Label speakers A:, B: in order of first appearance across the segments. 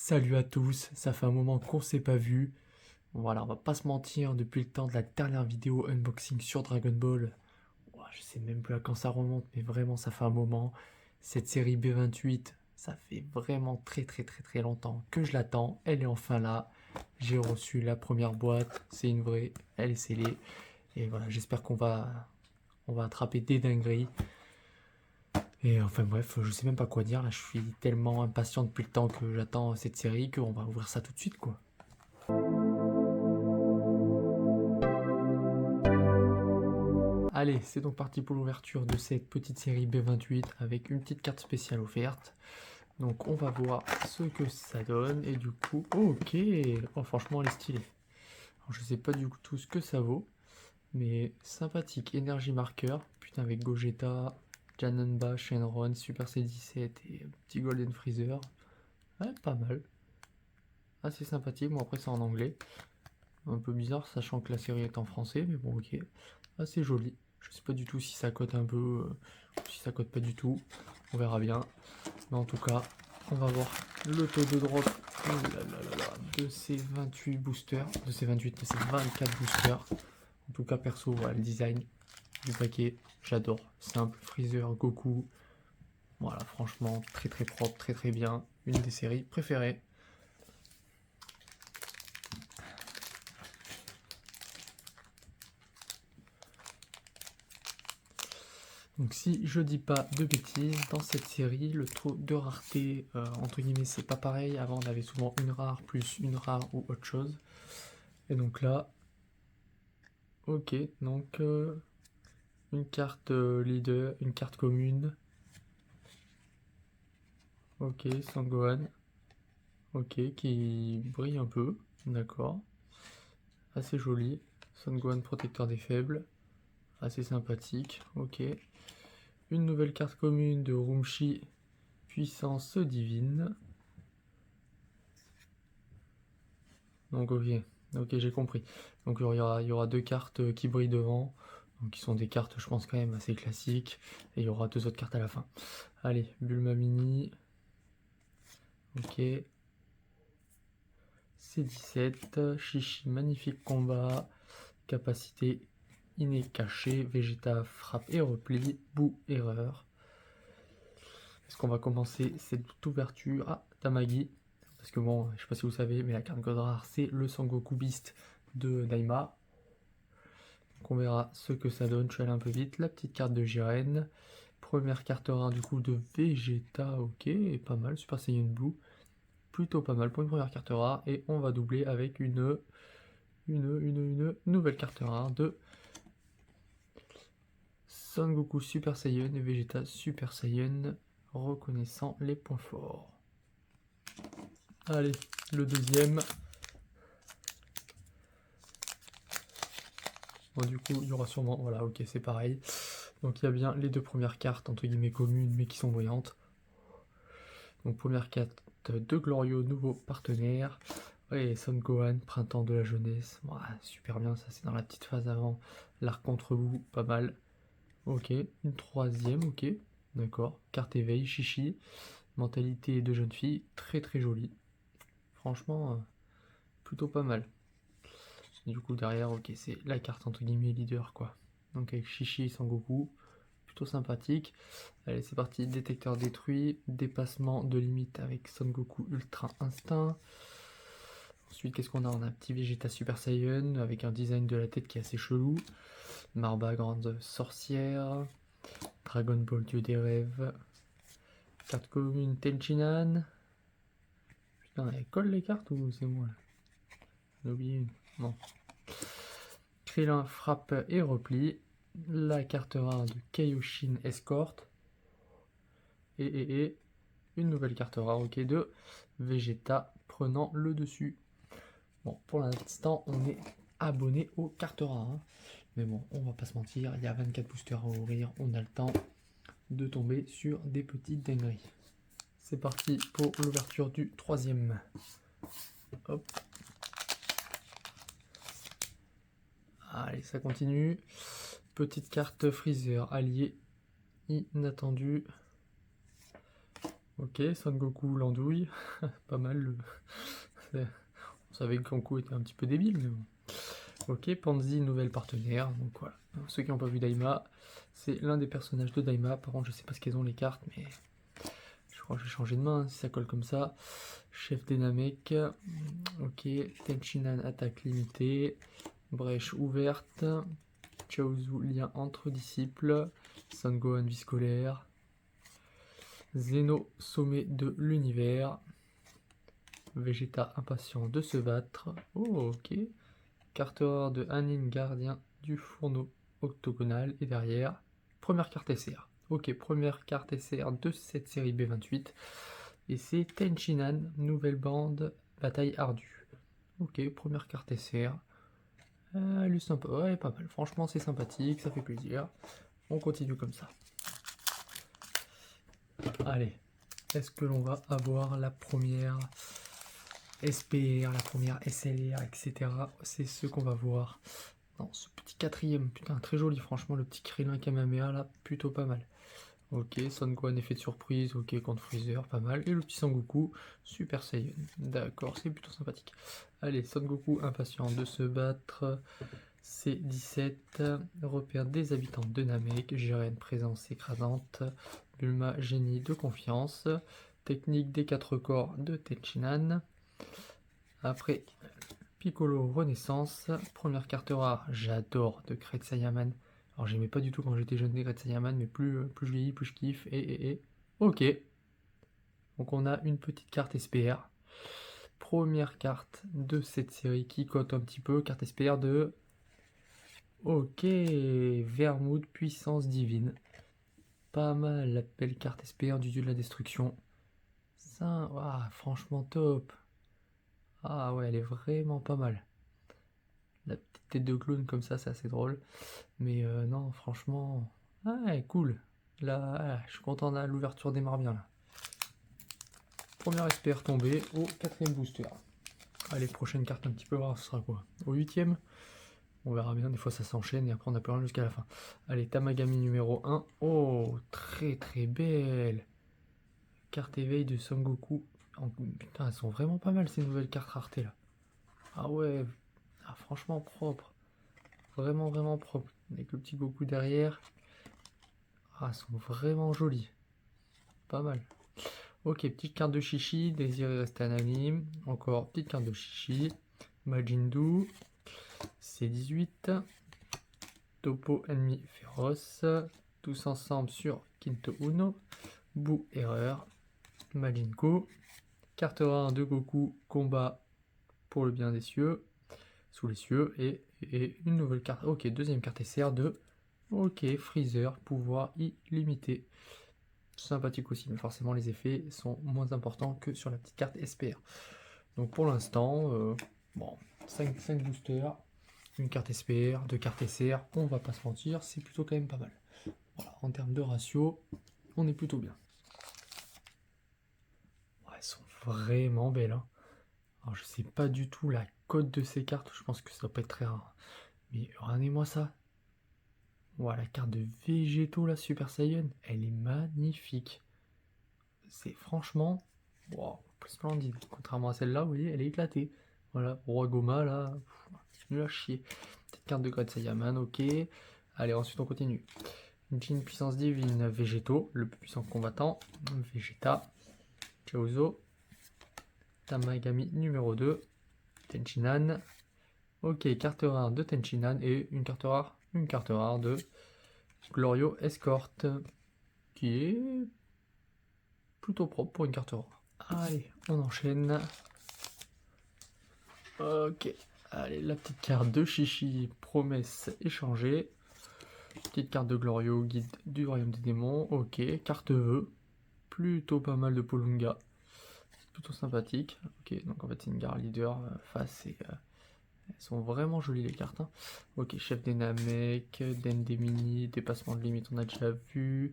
A: Salut à tous, ça fait un moment qu'on s'est pas vu. Voilà, on va pas se mentir, depuis le temps de la dernière vidéo unboxing sur Dragon Ball, ouah, je sais même plus à quand ça remonte, mais vraiment ça fait un moment. Cette série B28, ça fait vraiment très longtemps que je l'attends. Elle est enfin là. J'ai reçu la première boîte, c'est une vraie, elle est scellée. Et voilà, j'espère qu'on va attraper des dingueries. Et enfin bref, je sais même pas quoi dire là, je suis tellement impatient depuis le temps que j'attends cette série qu'on va ouvrir ça tout de suite quoi. Allez, c'est donc parti pour l'ouverture de cette petite série B28 avec une petite carte spéciale offerte. Donc on va voir ce que ça donne et du coup, ok, oh, franchement elle est stylée. Alors, je sais pas du tout ce que ça vaut, mais sympathique, énergie marqueur, putain avec Gogeta, Janemba, Shenron, Super C17 et un petit Golden Freezer. Ouais, pas mal. Assez sympathique, bon après c'est en anglais. Un peu bizarre sachant que la série est en français, mais bon ok. Assez joli. Je sais pas du tout si ça cote un peu, ou si ça cote pas du tout. On verra bien. Mais en tout cas, on va voir le taux de drop de ces 28 boosters. De ces 28, de ces 24 boosters. En tout cas perso, voilà le design du paquet. J'adore. Simple, Freezer, Goku. Voilà, franchement, très propre, très bien. Une des séries préférées. Donc si je dis pas de bêtises, dans cette série, le taux de rareté, entre guillemets, c'est pas pareil. Avant, on avait souvent une rare plus une rare ou autre chose. Et donc là, ok, donc une carte leader, une carte commune. Ok, Sangohan. Ok, qui brille un peu, d'accord. Assez joli. Sangohan, protecteur des faibles. Assez sympathique, ok. Une nouvelle carte commune de Rumshi, puissance divine. Donc ok, j'ai compris. Donc il y aura deux cartes qui brillent devant, donc qui sont des cartes je pense quand même assez classiques, et il y aura deux autres cartes à la fin. Allez, Bulma Mini, ok, C17, Chichi, magnifique combat, capacité inné cachée, Vegeta, frappe et repli, Bou, erreur. Est-ce qu'on va commencer cette ouverture? Ah, Tamagi, parce que bon, je sais pas si vous savez, mais la carte God rare c'est le Sangoku Beast de Daima. Donc on verra ce que ça donne, je suis allé un peu vite. La petite carte de Jiren. Première carte rare du coup de Vegeta, ok, et pas mal, Super Saiyan Blue. Plutôt pas mal pour une première carte rare. Et on va doubler avec une nouvelle carte rare de Son Goku Super Saiyan et Vegeta Super Saiyan, reconnaissant les points forts. Allez, le deuxième. Bon, du coup, il y aura sûrement... Voilà, ok, c'est pareil. Donc il y a bien les deux premières cartes, entre guillemets communes, mais qui sont brillantes. Donc première carte de Glorio, nouveau partenaire. Et Son Gohan, printemps de la jeunesse. Ouais, super bien, ça c'est dans la petite phase avant. L'arc contre vous, pas mal. Ok, une troisième, ok. D'accord. Carte éveil, Chichi. Mentalité de jeune fille, très jolie. Franchement, plutôt pas mal. Et du coup derrière, ok, c'est la carte entre guillemets leader quoi. Donc avec Chichi et Sangoku, plutôt sympathique. Allez, c'est parti, détecteur détruit, dépassement de limite avec Son Goku Ultra Instinct. Ensuite, qu'est-ce qu'on a? On a un petit Vegeta Super Saiyan avec un design de la tête qui est assez chelou. Marba Grande Sorcière. Dragon Ball Dieu des Rêves. Carte commune Tenchinan. Putain, elle colle les cartes ou c'est moi là? J'en ai oublié une. Non. Krillin frappe et repli. La carte rare de Kaioshin Escort. Et une nouvelle carte rare, ok, de Vegeta prenant le dessus. Bon, pour l'instant, on est abonné aux cartes rares. Hein. Mais bon, on va pas se mentir, il y a 24 boosters à ouvrir. On a le temps de tomber sur des petites dingueries. C'est parti pour l'ouverture du troisième. Hop. Allez, ça continue. Petite carte Freezer, allié inattendu. Ok, Son Goku l'andouille. Pas mal. On savait que Goku était un petit peu débile, mais bon. Ok, Pansy, nouvelle partenaire. Donc voilà. Ceux qui n'ont pas vu Daima, c'est l'un des personnages de Daima. Par contre, je sais pas ce qu'elles ont les cartes, mais je crois que je vais changer de main si ça colle comme ça. Chef des Namek. Ok, Tenchinan attaque limitée. Brèche ouverte. Chaozu, lien entre disciples. Son Gohan, vie scolaire. Zeno, sommet de l'univers. Vegeta, impatient de se battre. Oh, ok. Carte rare de Hanin, gardien du fourneau octogonal. Et derrière, première carte SR. Ok, première carte SR de cette série B28. Et c'est Tenchinan, nouvelle bande, bataille ardue. Ok, première carte SR. Elle est sympa, ouais, pas mal. Franchement, c'est sympathique, ça fait plaisir. On continue comme ça. Allez, est-ce que l'on va avoir la première SPR, la première SLR, etc. C'est ce qu'on va voir dans ce petit quatrième. Putain, très joli, franchement, le petit Krillin Kamehameha, là, plutôt pas mal. Ok, Son Gohan, effet de surprise, ok, contre Freezer, pas mal. Et le petit Sangoku, Super Saiyan. D'accord, c'est plutôt sympathique. Allez, Son Goku, impatient de se battre. C17, repère des habitants de Namek, Jiren, présence écrasante. Bulma, génie de confiance. Technique des 4 corps de Tenchinan. Après, Piccolo, renaissance. Première carte rare, j'adore, de Great Saiyaman. Alors j'aimais pas du tout quand j'étais jeune des Great Saiyaman, mais plus je vieillis, plus je kiffe. Ok. Donc on a une petite carte SPR. Première carte de cette série qui cote un petit peu. Carte SPR de... Ok, Vermouth, puissance divine. Pas mal la belle carte SPR du dieu de la destruction. Ça, ah, franchement top. Ah ouais, elle est vraiment pas mal. La petite tête de clown comme ça, c'est assez drôle. Mais non, franchement... Ouais, cool. Là, je suis content, là, l'ouverture démarre bien là. Première SPR tombée au 4ème booster. Allez, prochaine carte un petit peu rare, ce sera quoi? Au 8ème? On verra bien, des fois ça s'enchaîne et après on n'a plus rien jusqu'à la fin. Allez, Tamagami numéro 1. Oh, très très belle. Carte éveil de Son Goku. Putain, elles sont vraiment pas mal ces nouvelles cartes rareté là. Ah ouais, ah, franchement propre. Vraiment vraiment propre. Avec le petit Goku derrière. Ah, elles sont vraiment jolies. Pas mal. Ok, petite carte de Chichi, Désiré rester anonyme. Encore petite carte de Chichi. Majindu. C18. Topo ennemi féroce. Tous ensemble sur Quinto Uno. Bou erreur. Majinko. Carte rare de Goku, combat pour le bien des cieux. Sous les cieux. Et une nouvelle carte. Ok, deuxième carte SR de... Ok, Freezer, pouvoir illimité. Sympathique aussi, mais forcément les effets sont moins importants que sur la petite carte SPR. Donc pour l'instant, bon, 5 boosters, une carte SPR, 2 cartes SR, on va pas se mentir, c'est plutôt quand même pas mal. Voilà, en termes de ratio, on est plutôt bien. Ouais, elles sont vraiment belles. Hein. Alors je sais pas du tout la cote de ces cartes, je pense que ça doit pas être très rare. Mais regardez-moi ça. Voilà, la carte de Végétaux, la Super Saiyan, elle est magnifique. C'est franchement, wow, splendide. Contrairement à celle-là, vous voyez, elle est éclatée. Voilà, Roi Goma, là, nul à chier. Petite carte de Great Saiyaman, ok. Allez, ensuite on continue. Jin, puissance divine, Végétaux, le plus puissant combattant. Vegeta, Chaozu, Tamagami numéro 2, Tenchinan. Ok, carte rare de Tenchinan et une carte rare de Glorio Escort, qui est plutôt propre pour une carte rare. Allez, on enchaîne. Ok, allez, la petite carte de Chichi, promesse échangée. Petite carte de Glorio, guide du royaume des démons. Ok, carte vœux. Plutôt pas mal de Polunga. Plutôt sympathique. Ok, donc en fait c'est une gare leader face et... elles sont vraiment jolies les cartes. Hein. Ok, chef des Namek, Dendemini, dépassement de limite on a déjà vu.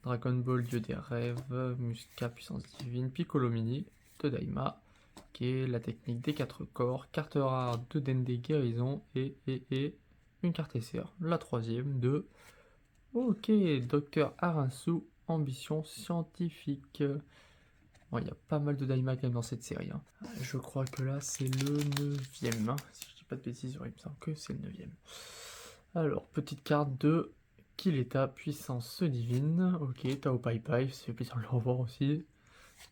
A: Dragon Ball, dieu des rêves. Musca, puissance divine. Piccolo Mini, de Daima. Ok, la technique des 4 corps. Carte rare de Dende, guérison. Et une carte SR, la troisième de... Ok, Docteur Arinsu, ambition scientifique. Bon, il y a pas mal de Daima quand même dans cette série. Hein. Je crois que là, c'est le 9e. Hein. Si je dis pas de bêtises, il me semble que c'est le 9e. Alors, petite carte de Kileta, puissance divine. Ok, Tao Pai Pai, ça fait plaisir de le revoir aussi.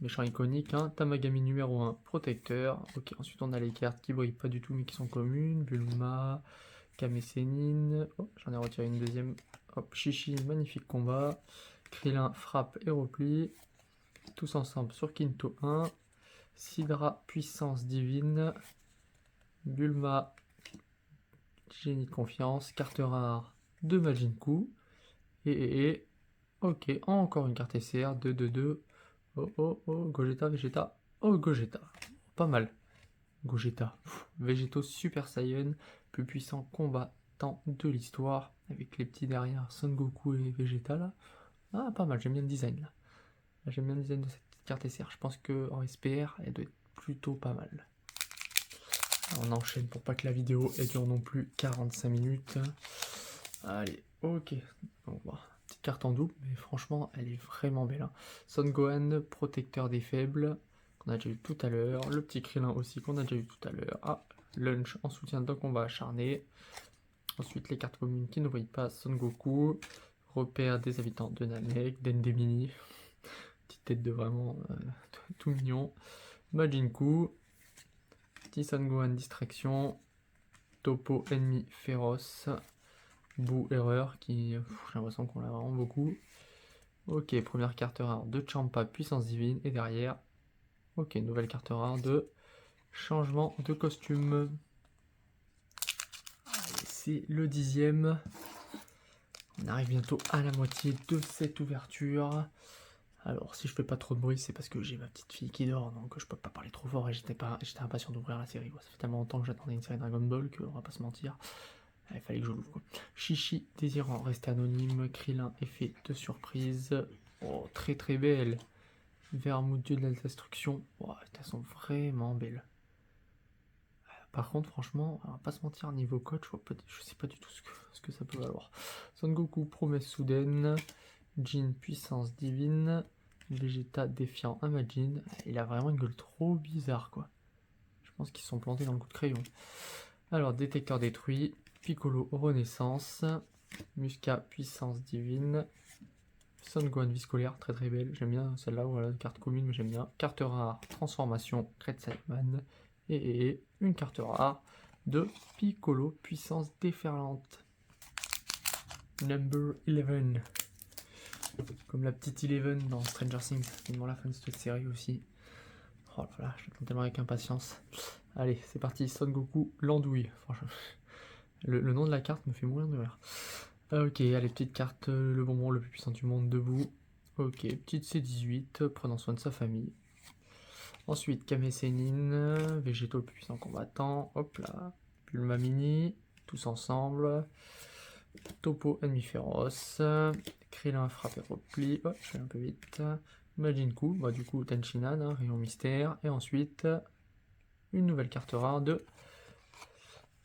A: Méchant iconique, hein. Tamagami numéro 1, protecteur. Ok, ensuite on a les cartes qui brillent pas du tout mais qui sont communes. Bulma, Kame Sennin. Oh, j'en ai retiré une deuxième. Hop, Chichi, magnifique combat. Krillin, frappe et repli. Tous ensemble sur Kinto 1. Sidra, puissance divine. Bulma, génie de confiance. Carte rare de Majin-Buu. Et ok, encore une carte SR, 2-2-2. Oh, Gogeta, Vegeta. Oh, Gogeta. Pas mal. Gogeta. Végétaux Super Saiyan, plus puissant combattant de l'histoire. Avec les petits derrière, Son Goku et Vegeta là. Ah, pas mal, j'aime bien le design là. J'aime bien le design de cette carte SR. Je pense qu'en SPR, elle doit être plutôt pas mal. On enchaîne pour pas que la vidéo elle dure non plus 45 minutes. Allez, ok. Donc, bon, petite carte en double, mais franchement, elle est vraiment belle. Hein. Son Gohan, protecteur des faibles, qu'on a déjà eu tout à l'heure. Le petit Krillin aussi, qu'on a déjà eu tout à l'heure. Ah, Lunch en soutien d'un combat acharné. Ensuite, les cartes communes qui ne brillent pas. Son Goku, repère des habitants de Namek, Dendemini. Petite tête de vraiment tout mignon. Majin-Buu. Petit Son Gohan, distraction. Topo, ennemi féroce. Boo erreur qui j'ai l'impression qu'on l'a vraiment beaucoup. Ok, première carte rare de Champa, puissance divine, et derrière, ok, nouvelle carte rare de changement de costume. C'est le 10e. On arrive bientôt à la moitié de cette ouverture. Alors, si je fais pas trop de bruit, c'est parce que j'ai ma petite fille qui dort, donc je peux pas parler trop fort et j'étais impatient d'ouvrir la série. Ça fait tellement longtemps que j'attendais une série Dragon Ball qu'on va pas se mentir. Il fallait que je l'ouvre. Chichi désirant rester anonyme. Krillin, effet de surprise. Oh, très très belle. Vermouth, dieu de la destruction. Oh, elles sont vraiment belles. Par contre, franchement, on va pas se mentir, niveau coach, je sais pas du tout ce que ça peut valoir. Son Goku, promesse soudaine. Jin, puissance divine. Vegeta, défiant à Majin. Il a vraiment une gueule trop bizarre, quoi. Je pense qu'ils se sont plantés dans le coup de crayon. Alors, détecteur détruit. Piccolo, renaissance. Musca, puissance divine. Son Gohan, vie scolaire, très très belle. J'aime bien celle-là, voilà, carte commune, mais j'aime bien. Carte rare, transformation, Red Saiyaman. Et une carte rare de Piccolo, puissance déferlante. Number 11. Comme la petite Eleven dans Stranger Things. C'est vraiment la fin de cette série aussi. Oh là là, je l'attends tellement avec impatience. Allez, c'est parti. Son Goku, l'andouille. Franchement, le nom de la carte me fait mourir de rire. Ok, allez, petite carte, le bonbon le plus puissant du monde debout. Ok, petite C18, prenant soin de sa famille. Ensuite, Kame Sennin, végétaux le plus puissant combattant. Hop là, Bulma Mini, tous ensemble. Topo, ennemi féroce. Krillin, frappe et repli. Oh, je vais un peu vite. Majin-Buu, bah du coup Tenchinan, hein, rayon mystère. Et ensuite, une nouvelle carte rare de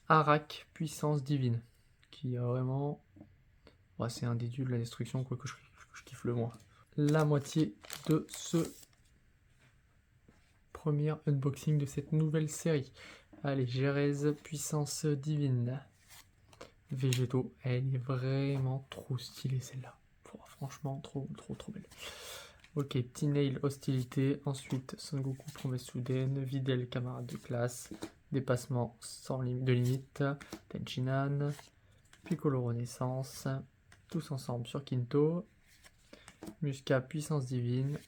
A: Arak, puissance divine. Qui a vraiment... Ouais, c'est un des dieux de la destruction, quoi, que je kiffe le moins. La moitié de ce premier unboxing de cette nouvelle série. Allez, Gérèse, puissance divine. Végétaux, elle est vraiment trop stylée celle-là. Franchement, trop belle. Ok, petit Nail, hostilité. Ensuite, Son Goku, promesse soudaine. Videl, camarade de classe. Dépassement sans de limite. Tenchinan. Piccolo, renaissance. Tous ensemble sur Kinto. Musca, puissance divine.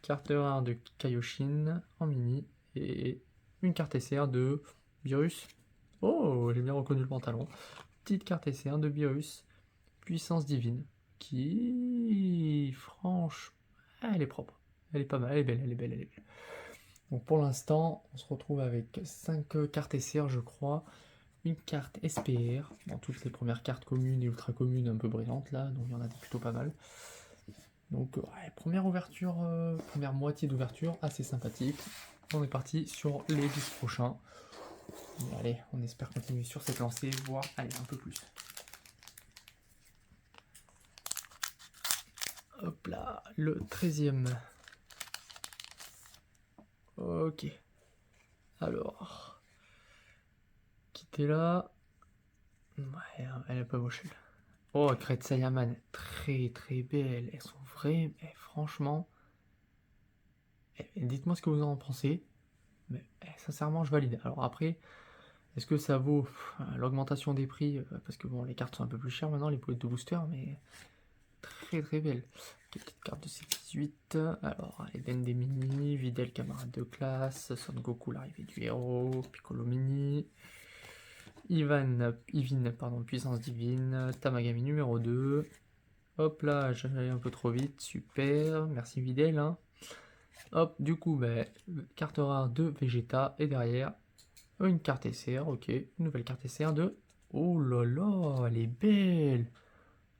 A: Carte rare de Kaioshin en mini. Et une carte SR de Virus. Oh, j'ai bien reconnu le pantalon. Petite carte SR de Virus. Puissance divine. Qui, franchement, elle est propre. Elle est pas mal, elle est belle, elle est belle, elle est belle. Donc pour l'instant, on se retrouve avec 5 cartes SR, je crois. Une carte SPR, dans toutes les premières cartes communes et ultra communes un peu brillantes là, donc il y en a plutôt pas mal. Donc ouais, première ouverture, première moitié d'ouverture, assez sympathique. On est parti sur les 10 prochains. Et allez, on espère continuer sur cette lancée, voire aller un peu plus. Hop là, le 13e. Ok. Alors. Quitter là. Ouais, elle est pas moche. Oh, Crête Sayaman. Très très belle. Elles sont vraies. Mais franchement. Dites-moi ce que vous en pensez. Mais sincèrement, je valide. Alors après, est-ce que ça vaut l'augmentation des prix? Parce que bon, les cartes sont un peu plus chères maintenant, les boîtes de booster, mais très très belle. Ok, petite carte de C18. Alors, Eden des mini, Videl camarade de classe, Son Goku l'arrivée du héros, Piccolo mini, Yvin, pardon, puissance divine, Tamagami numéro 2. Hop là, j'allais un peu trop vite, super, merci Videl. Hein. Hop, du coup, carte rare de Vegeta, et derrière, une carte SR, ok, une nouvelle carte SR de... Oh là là, elle est belle!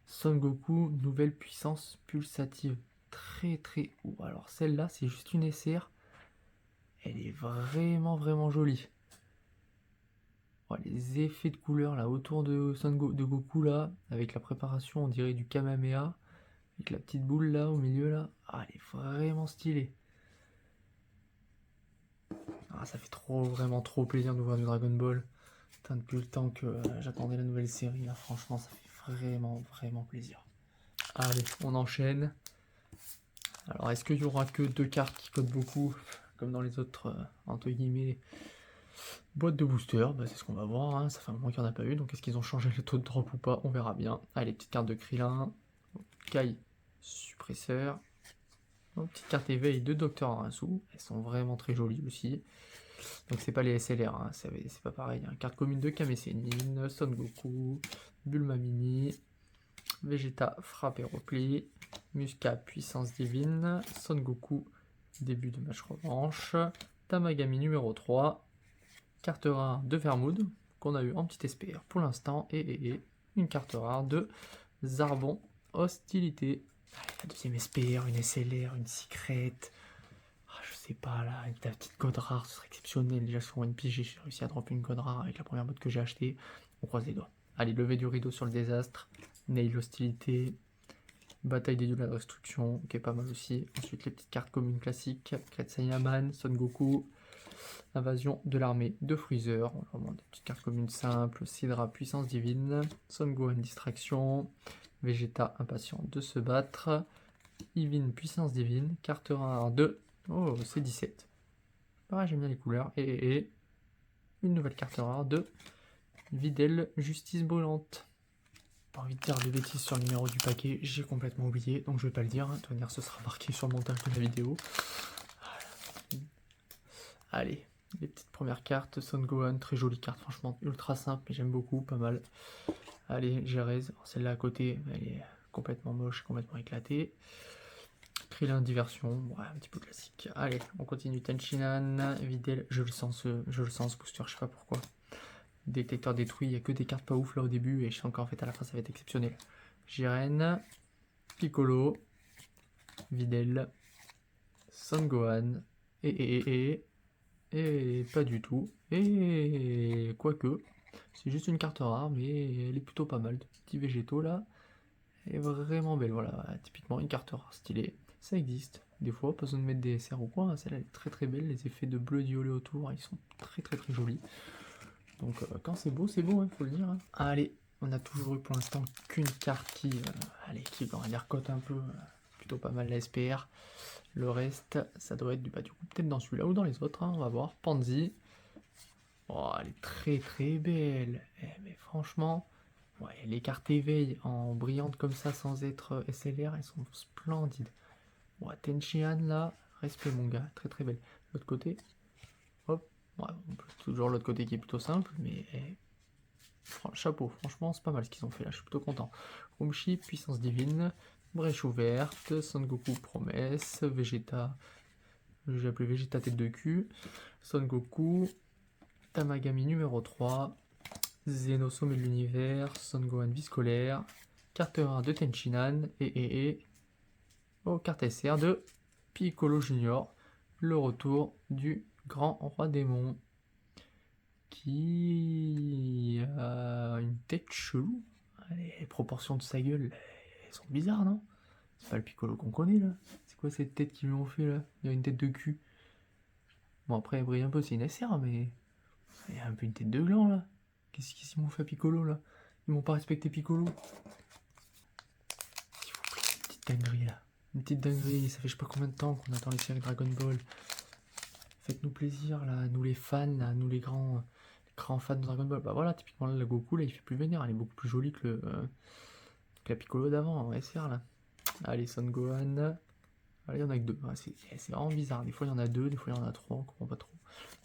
A: Son Goku, nouvelle puissance pulsative. Très très haut. Alors celle-là, c'est juste une SR. Elle est vraiment vraiment jolie. Oh, les effets de couleur là autour de de Goku là, avec la préparation, on dirait du Kamehameha, avec la petite boule là au milieu là. Ah, elle est vraiment stylée. Ah, ça fait vraiment trop plaisir de voir du Dragon Ball. Putain, depuis le temps que j'attendais la nouvelle série là, franchement, ça fait vraiment vraiment plaisir. Allez, on enchaîne. Alors, est-ce qu'il y aura que 2 cartes qui codent beaucoup, comme dans les autres, entre guillemets, boîtes de booster? C'est ce qu'on va voir, hein. Ça fait un moment qu'il n'y en a pas eu, donc est-ce qu'ils ont changé le taux de drop ou pas? On verra bien. Allez, petite carte de Krillin, Kai, suppresseur, petite carte éveil de Docteur Aransu, elles sont vraiment très jolies aussi. Donc c'est pas les SLR, hein. C'est pas pareil. Hein. Carte commune de Kame Sennin, Son Goku, Bulma Mini, Vegeta frappe et repli, Musca puissance divine, Son Goku début de match revanche, Tamagami numéro 3, carte rare de Vermoud qu'on a eu en petit SPR pour l'instant et une carte rare de Zarbon hostilité. La deuxième SPR, une SLR, une secret. Je sais pas là, la petite code rare, ce serait exceptionnel. Déjà sur One Piece, j'ai réussi à dropper une code rare avec la première boîte que j'ai achetée. On croise les doigts. Allez, lever du rideau sur le désastre. Nail hostilité. Bataille des dieux de la destruction, qui est pas mal aussi. Ensuite, les petites cartes communes classiques. Crête Saiyaman, Son Goku. Invasion de l'armée de Freezer. On va des petites cartes communes simples. Sidra, puissance divine. Son Gohan, distraction. Vegeta, impatient de se battre. Yvin, puissance divine. Carte rare 2. Oh, c'est 17. Pareil, j'aime bien les couleurs. Et une nouvelle carte rare de Videl, justice brûlante. Pas envie de dire de bêtises sur le numéro du paquet, j'ai complètement oublié, donc je vais pas le dire. De toute manière, ce sera marqué sur le montage de la vidéo. Allez, les petites premières cartes. Son Gohan, très jolie carte, franchement, ultra simple, mais j'aime beaucoup, pas mal. Allez, Jerez, celle-là à côté, elle est complètement moche, complètement éclatée. Krillin diversion, ouais, un petit peu classique. Allez, on continue. Tenshinhan, Videl, je le sens ce booster, je sais pas pourquoi. Détecteur détruit, il n'y a que des cartes pas ouf là au début, et je sens qu'en fait à la fin ça va être exceptionnel. Jiren, Piccolo, Videl, Son Gohan, et pas du tout, et quoique, c'est juste une carte rare, mais elle est plutôt pas mal. Petit végétaux là, elle est vraiment belle, voilà, typiquement une carte rare stylée, ça existe. Des fois, pas besoin de mettre des SR ou quoi, celle-là elle est très très belle, les effets de bleu violet autour, ils sont très très très jolis. Donc quand c'est beau, faut le dire. Hein. Allez, on a toujours eu pour l'instant qu'une carte qui on va dire cote un peu, plutôt pas mal la SPR. Le reste, ça doit être du coup peut-être dans celui-là ou dans les autres, hein, on va voir. Pansy. Oh, elle est très très belle. Mais franchement, ouais, les cartes éveil en brillante comme ça sans être SLR, elles sont splendides. Ouais, Tenshinhan là, respect mon gars, très très belle. L'autre côté, hop, ouais, toujours l'autre côté qui est plutôt simple, mais chapeau, franchement c'est pas mal ce qu'ils ont fait là, je suis plutôt content. Rumshi, puissance divine, brèche ouverte, Son Goku promesse, Vegeta, j'ai appelé Vegeta tête de cul, Son Goku, Tamagami numéro 3, Zeno sommet de l'univers, Son Gohan vie scolaire, carte rare de Tenshinhan, carte SR de Piccolo Junior, le retour du grand roi démon. Qui a une tête chelou. Les proportions de sa gueule, elles sont bizarres, non? C'est pas le Piccolo qu'on connaît, là. C'est quoi cette tête qu'ils lui ont fait, là? Il a une tête de cul. Bon, après, elle brille un peu, c'est une SR, mais il y a un peu une tête de gland là. Qu'est-ce qu'ils m'ont fait à Piccolo là? Ils m'ont pas respecté Piccolo. S'il vous plaît, une petite dinguerie là. Une petite dinguerie, ça fait je sais pas combien de temps qu'on attend les séries Dragon Ball. Faites-nous plaisir là, nous les fans, là, nous les grands fans de Dragon Ball. Bah voilà, typiquement là, le Goku là, il fait plus vénère, elle est beaucoup plus jolie que la Piccolo d'avant en SR là. Allez, Son Gohan. Allez, il y en a que deux. Ah, c'est vraiment bizarre. Des fois il y en a deux, des fois il y en a trois, on comprend pas trop.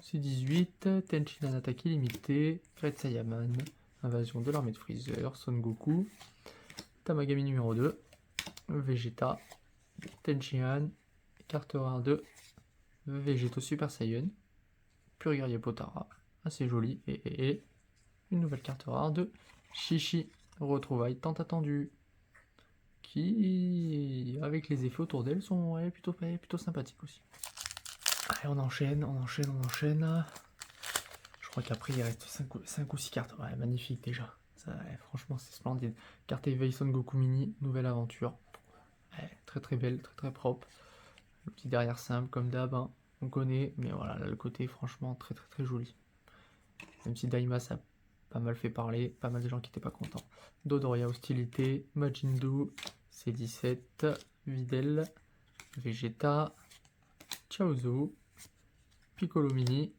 A: C'est 18. Tenshinhan attaque illimitée. Great Saiyaman. Invasion de l'armée de Freezer. Son Goku. Tamagami numéro 2. Vegeta. Tenshinhan. Carte rare 2. Végétaux Super Saiyan. Pur guerrier Potara. Assez joli. Et une nouvelle carte rare de Chichi. Retrouvailles tant attendues. Qui, avec les effets autour d'elle, sont plutôt sympathiques aussi. Allez, on enchaîne. Je crois qu'après, il reste 5 ou 6 cartes. Ouais, magnifique déjà. Ça, ouais, franchement, c'est splendide. Carte éveil Son Goku Mini, nouvelle aventure. Ouais, très très belle, très très propre. Le petit derrière simple, comme d'hab, hein. On connaît, mais voilà, là, le côté, franchement, très très très joli. Même si Daima, ça a pas mal fait parler, pas mal de gens qui n'étaient pas contents. Dodoria Hostilité, Majin Buu, C17, Videl, Vegeta, Chaozu, Piccolo Mini,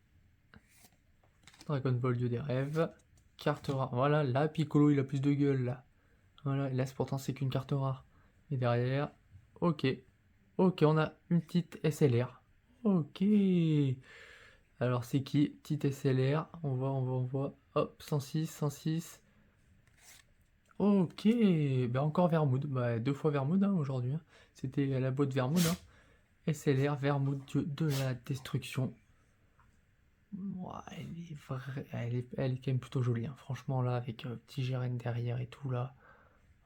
A: Dragon Ball Dieu des rêves, carte rare. Voilà, là Piccolo il a plus de gueule là. Voilà, et là pourtant c'est qu'une carte rare. Et derrière, ok, on a une petite SLR. Ok. Alors c'est qui? Petite SLR, on voit. Hop, 106. Ok, bah encore Vermouth, bah, 2 fois Vermouth hein, aujourd'hui. Hein. C'était la boîte Vermouth. Hein. SLR, Vermouth, dieu de la destruction. Ouah, elle est quand même plutôt jolie. Hein. Franchement là, avec petit Geren derrière et tout là.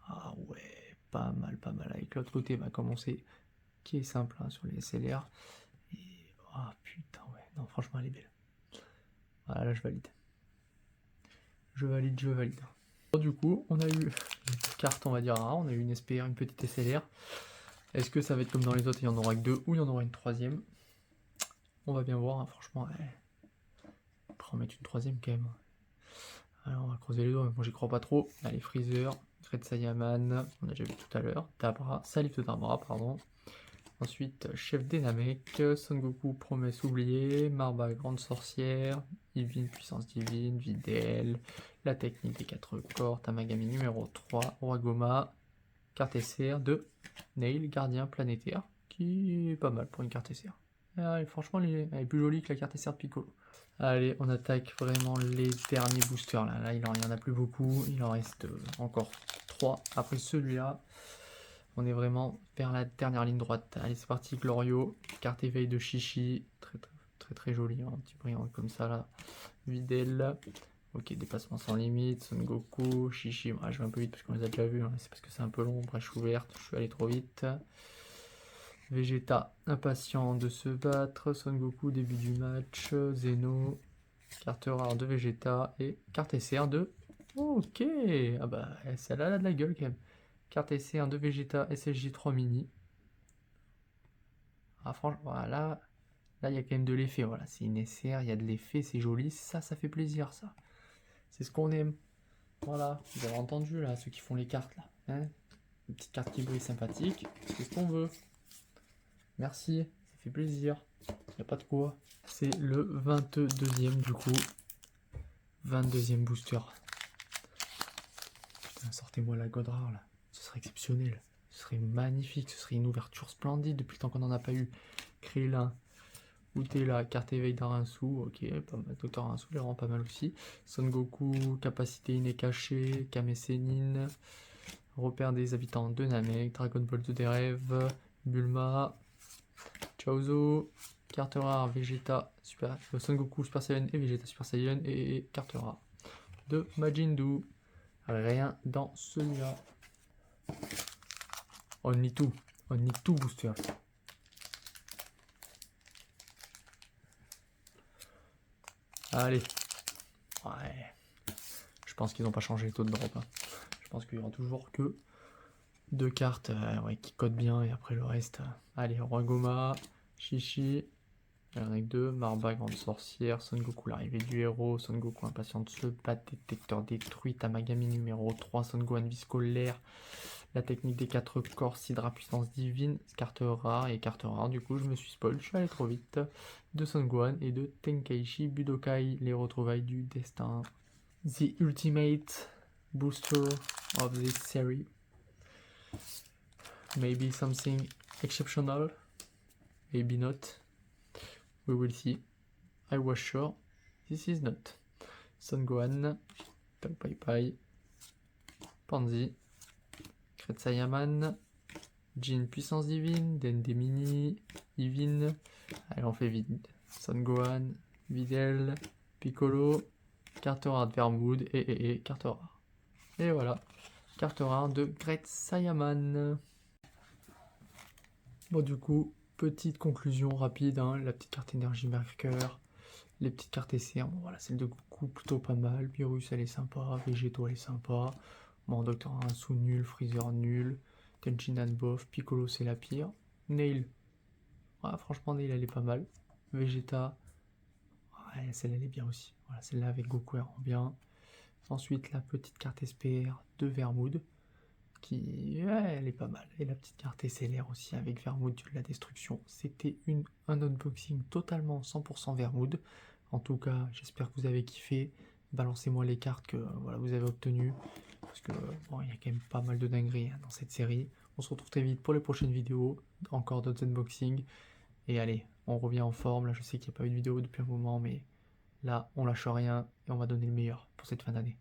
A: Ah ouais, pas mal. Avec l'autre côté, bah, comme on sait, qui est simple hein, sur les SLR. Et oh putain, ouais, non, franchement elle est belle. Voilà, là je valide. Je valide. Du coup, on a eu une carte, on va dire rare, on a eu une SPR, une petite SLR. Est-ce que ça va être comme dans les autres, il y en aura que deux ou il y en aura une troisième? On va bien voir, hein, franchement. Ouais. Après, on va mettre une troisième quand même. Alors, on va croiser les doigts, moi j'y crois pas trop. Allez, Freezer, Red Saiyaman, on a déjà vu tout à l'heure. Dabra, Salif de Dabra, pardon. Ensuite, Chef des Namek, Son Goku, Promesse oubliée, Marba, Grande Sorcière, Yvin, Puissance Divine, Videl, la technique des 4 corps, Tamagami numéro 3, Roi carte SR de Nail, Gardien Planétaire, qui est pas mal pour une carte SR. Franchement, elle est plus jolie que la carte SR de Piccolo. Allez, on attaque vraiment les derniers boosters. Là, il n'y en a plus beaucoup, il en reste encore 3. Après celui-là, on est vraiment vers la dernière ligne droite. Allez, c'est parti, Glorio, carte éveil de Chichi, très joli, hein, un petit brillant comme ça là. Videl, ok, déplacement sans limite, Son Goku, Chichi, je vais un peu vite parce qu'on les a déjà vus, hein. C'est parce que c'est un peu long, brèche ouverte, je suis allé trop vite. Vegeta, impatient de se battre, Son Goku, début du match, Zeno, carte rare de Vegeta et carte SR de... Ok, ah bah celle-là a de la gueule quand même. Carte SR de Vegeta, SSJ 3 mini. Ah franchement, voilà. Là, il y a quand même de l'effet. Voilà, c'est une SR, il y a de l'effet, c'est joli. Ça fait plaisir, ça. C'est ce qu'on aime. Voilà, vous avez entendu, là, ceux qui font les cartes, là. Hein, une petite carte qui brille sympathique. C'est ce qu'on veut. Merci, ça fait plaisir. Il n'y a pas de quoi. C'est le 22e, du coup. 22e booster. Putain, sortez-moi la God Rare, là. Ce serait exceptionnel. Ce serait magnifique. Ce serait une ouverture splendide depuis le temps qu'on n'en a pas eu. Krillin. Utela, carte éveil d'Arinsu, ok, pas mal. Docteur Arinsu, il est vraiment pas mal aussi. Son Goku, capacité innée cachée, Kame Sennin, repère des habitants de Namek, Dragon Ball 2 des rêves, Bulma, Chaozu, carte rare, Vegeta, Son Goku Super Saiyan et Vegeta Super Saiyan, et carte rare de Majin Buu. Rien dans celui-là. On need tout booster. Allez. Ouais. Je pense qu'ils n'ont pas changé les taux de drop. Hein. Je pense qu'il y aura toujours que 2 cartes ouais, qui codent bien et après le reste. Allez, Roi Goma, Chichi, Avec 2, Marba, grande sorcière, Son Goku, l'arrivée du héros, Son Goku, impatient de se battre, détecteur détruit, Tamagami numéro 3, Son Gohan, vie scolaire, la technique des 4 corps, Sidra, puissance divine, carte rare, et carte rare, du coup je me suis spoil, je suis allé trop vite, de Son Gohan et de Tenkaichi Budokai, les retrouvailles du destin. The ultimate booster of this series. Maybe something exceptional, maybe not. We will see. I was sure this is not. Son Gohan, Tao Pai Pai, Pansy, Kretsayaman, Jin puissance divine, Dende mini, Yvin, allez on fait vide. Son Gohan, Videl, Piccolo, carte rare de Vermood et carte rare. Et voilà, carte rare de Kretsayaman. Bon du coup, petite conclusion rapide, hein, la petite carte énergie marqueur, les petites cartes essais, bon, voilà, celle de Goku plutôt pas mal, Virus elle est sympa, Végéto elle est sympa, bon, Docteur Hansu nul, Freezer nul, Tenchinan bof, Piccolo c'est la pire, Nail, ah, franchement Nail elle est pas mal, Vegeta, ouais, celle-là elle est bien aussi, voilà, celle-là avec Goku elle rend bien. Ensuite la petite carte SPR de Vermood, qui ouais, elle est pas mal. Et la petite carte SLR aussi avec Vermood, Dieu de la destruction. C'était un unboxing totalement 100% Vermood. En tout cas, j'espère que vous avez kiffé. Balancez-moi les cartes que voilà, vous avez obtenues. Parce que bon, il y a quand même pas mal de dingueries hein, dans cette série. On se retrouve très vite pour les prochaines vidéos. Encore d'autres unboxings. Et allez, on revient en forme. Là, je sais qu'il n'y a pas eu de vidéo depuis un moment, mais là, on lâche rien et on va donner le meilleur pour cette fin d'année.